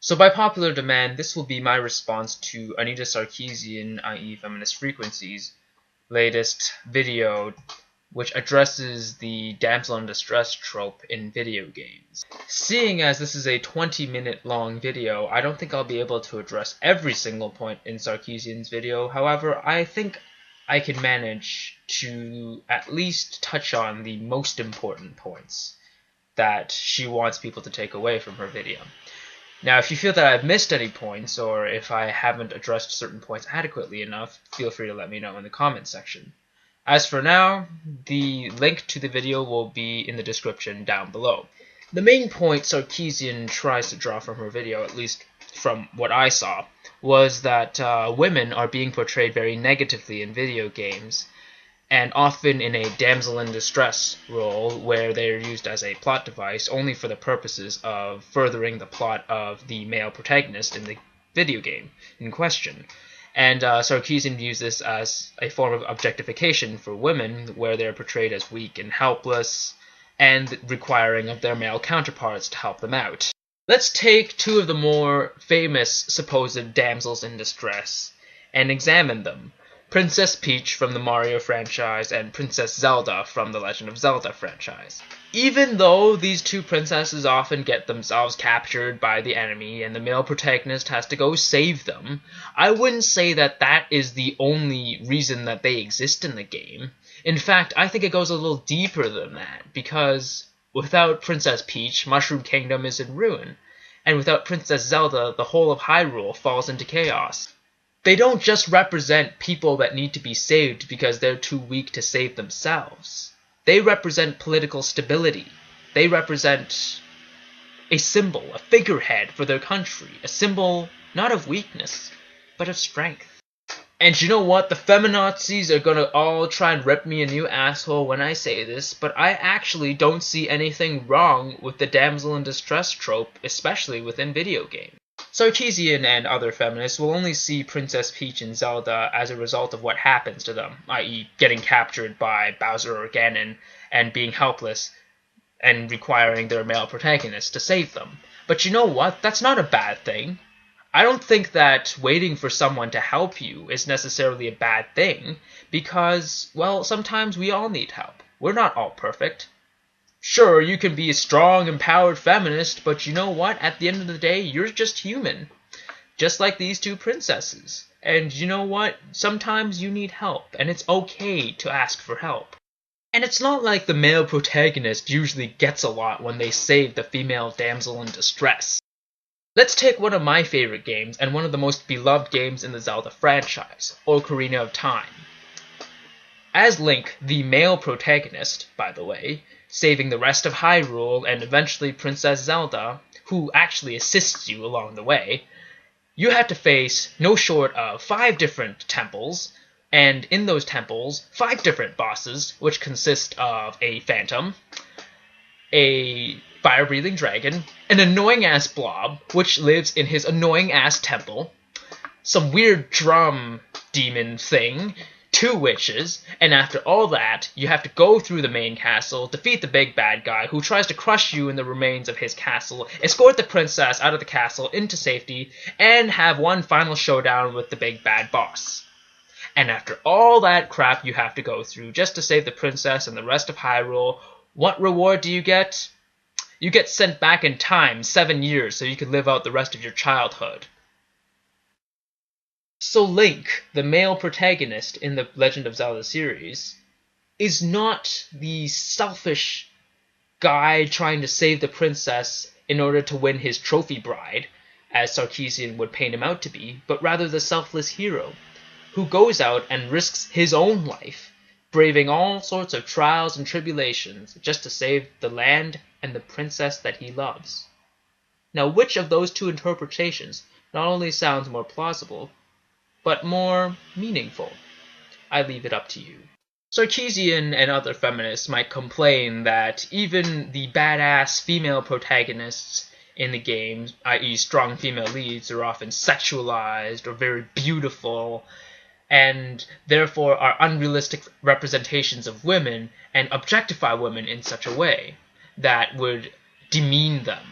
So by popular demand, this will be my response to Anita Sarkeesian, i.e. Feminist Frequency's, latest video, which addresses the damsel in distress trope in video games. Seeing as this is a 20-minute long video, I don't think I'll be able to address every single point in Sarkeesian's video. However, I think I can manage to at least touch on the most important points that she wants people to take away from her video. Now, if you feel that I've missed any points, or if I haven't addressed certain points adequately enough, feel free to let me know in the comments section. As for now, the link to the video will be in the description down below. The main point Sarkeesian tries to draw from her video, at least from what I saw, was that women are being portrayed very negatively in video games, and often in a damsel in distress role where they are used as a plot device only for the purposes of furthering the plot of the male protagonist in the video game in question. And Sarkeesian views this as a form of objectification for women, where they are portrayed as weak and helpless, and requiring of their male counterparts to help them out. Let's take two of the more famous supposed damsels in distress and examine them. Princess Peach from the Mario franchise and Princess Zelda from the Legend of Zelda franchise. Even though these two princesses often get themselves captured by the enemy and the male protagonist has to go save them, I wouldn't say that that is the only reason that they exist in the game. In fact, I think it goes a little deeper than that, because without Princess Peach, Mushroom Kingdom is in ruin, and without Princess Zelda, the whole of Hyrule falls into chaos. They don't just represent people that need to be saved because they're too weak to save themselves. They represent political stability. They represent a symbol, a figurehead for their country, a symbol not of weakness, but of strength. And you know what? The feminazis are gonna all try and rip me a new asshole when I say this, but I actually don't see anything wrong with the damsel in distress trope, especially within video games. Sarkeesian and other feminists will only see Princess Peach and Zelda as a result of what happens to them, i.e. getting captured by Bowser or Ganon and being helpless and requiring their male protagonist to save them. But you know what? That's not a bad thing. I don't think that waiting for someone to help you is necessarily a bad thing, because, well, sometimes we all need help. We're not all perfect. Sure, you can be a strong, empowered feminist, but you know what? At the end of the day, you're just human. Just like these two princesses. And you know what? Sometimes you need help, and it's okay to ask for help. And it's not like the male protagonist usually gets a lot when they save the female damsel in distress. Let's take one of my favorite games, and one of the most beloved games in the Zelda franchise, Ocarina of Time. As Link, the male protagonist, by the way, saving the rest of Hyrule and eventually Princess Zelda, who actually assists you along the way, you have to face no short of 5 different temples, and in those temples, 5 different bosses, which consist of a phantom, a fire-breathing dragon, an annoying-ass blob, which lives in his annoying-ass temple, some weird drum demon thing, 2 witches, and after all that, you have to go through the main castle, defeat the big bad guy who tries to crush you in the remains of his castle, escort the princess out of the castle into safety, and have one final showdown with the big bad boss. And after all that crap you have to go through just to save the princess and the rest of Hyrule, what reward do you get? You get sent back in time 7 years so you can live out the rest of your childhood. So Link, the male protagonist in the Legend of Zelda series, is not the selfish guy trying to save the princess in order to win his trophy bride, as Sarkeesian would paint him out to be, but rather the selfless hero, who goes out and risks his own life, braving all sorts of trials and tribulations just to save the land and the princess that he loves. Now, which of those two interpretations not only sounds more plausible, but more meaningful? I leave it up to you. Sarkeesian and other feminists might complain that even the badass female protagonists in the games, i.e. strong female leads, are often sexualized or very beautiful, and therefore are unrealistic representations of women and objectify women in such a way that would demean them.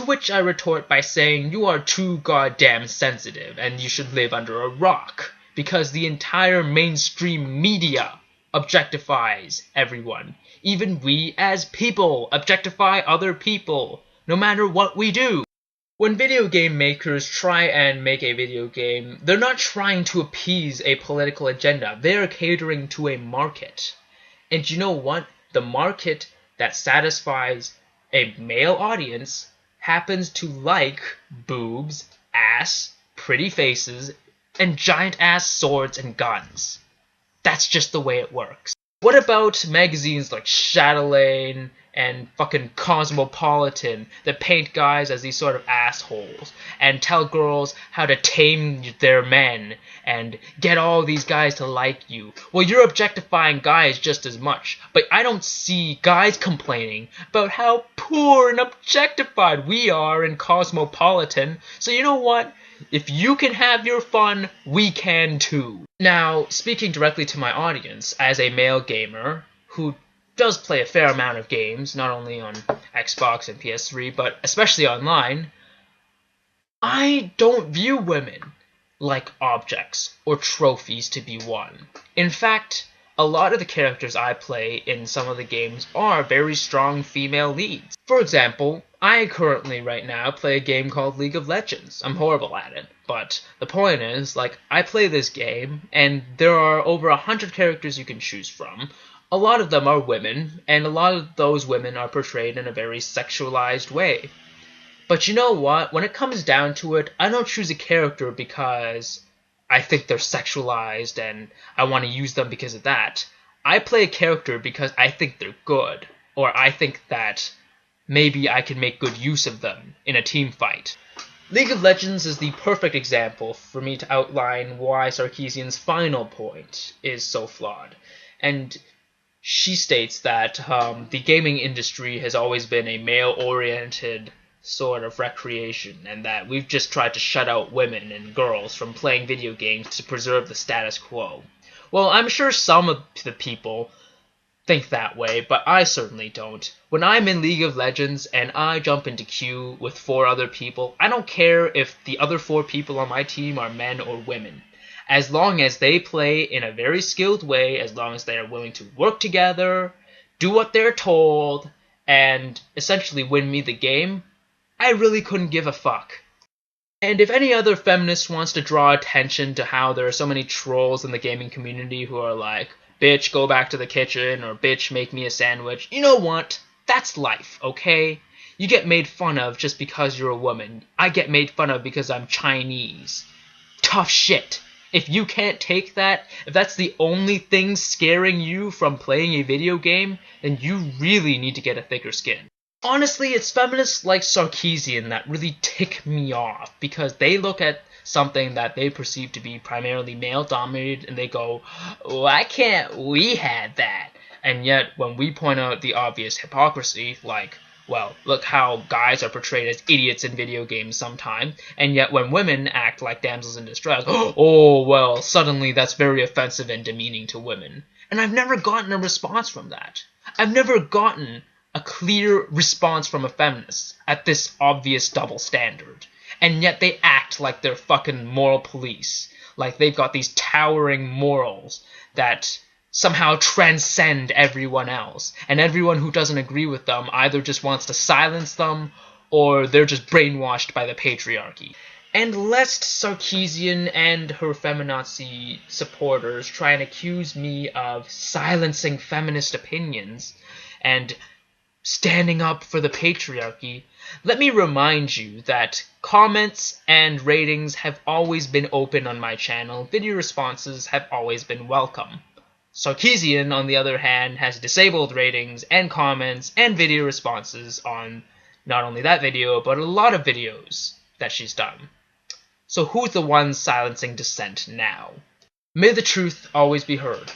To which I retort by saying you are too goddamn sensitive and you should live under a rock, because the entire mainstream media objectifies everyone. Even we as people objectify other people, no matter what we do. When video game makers try and make a video game, they're not trying to appease a political agenda. They're catering to a market. And you know what? The market that satisfies a male audience happens to like boobs, ass, pretty faces, and giant-ass swords and guns. That's just the way it works. What about magazines like Chatelaine and fucking Cosmopolitan that paint guys as these sort of assholes and tell girls how to tame their men and get all these guys to like you? Well, you're objectifying guys just as much, but I don't see guys complaining about how poor and objectified we are in Cosmopolitan. So you know what? If you can have your fun, we can too. Now, speaking directly to my audience, as a male gamer who does play a fair amount of games, not only on Xbox and PS3, but especially online, I don't view women like objects or trophies to be won. In fact, a lot of the characters I play in some of the games are very strong female leads. For example, I currently right now play a game called League of Legends. I'm horrible at it, but the point is, I play this game, and there are over 100 characters you can choose from. A lot of them are women, and a lot of those women are portrayed in a very sexualized way. But you know what? When it comes down to it, I don't choose a character because I think they're sexualized and I want to use them because of that. I play a character because I think they're good, or I think that maybe I can make good use of them in a team fight. League of Legends is the perfect example for me to outline why Sarkeesian's final point is so flawed. And she states that the gaming industry has always been a male-oriented sort of recreation, and that we've just tried to shut out women and girls from playing video games to preserve the status quo. Well, I'm sure some of the people think that way, but I certainly don't. When I'm in League of Legends and I jump into queue with 4 other people, I don't care if the other 4 people on my team are men or women. As long as they play in a very skilled way, as long as they are willing to work together, do what they're told, and essentially win me the game, I really couldn't give a fuck. And if any other feminist wants to draw attention to how there are so many trolls in the gaming community who are like, bitch, go back to the kitchen, or bitch, make me a sandwich, you know what? That's life, okay? You get made fun of just because you're a woman. I get made fun of because I'm Chinese. Tough shit. If you can't take that, if that's the only thing scaring you from playing a video game, then you really need to get a thicker skin. Honestly, it's feminists like Sarkeesian that really tick me off, because they look at something that they perceive to be primarily male-dominated, and they go, why can't we have that? And yet, when we point out the obvious hypocrisy, like, well, look how guys are portrayed as idiots in video games sometime, and yet when women act like damsels in distress, oh, well, suddenly that's very offensive and demeaning to women. And I've never gotten a response from that. I've never gotten a clear response from a feminist at this obvious double standard. And yet they act like they're fucking moral police. Like they've got these towering morals that somehow transcend everyone else. And everyone who doesn't agree with them either just wants to silence them, or they're just brainwashed by the patriarchy. And lest Sarkeesian and her feminazi supporters try and accuse me of silencing feminist opinions and standing up for the patriarchy, let me remind you that comments and ratings have always been open on my channel. Video responses have always been welcome. Sarkeesian, on the other hand, has disabled ratings and comments and video responses on not only that video, but a lot of videos that she's done. So who's the one silencing dissent now? May the truth always be heard.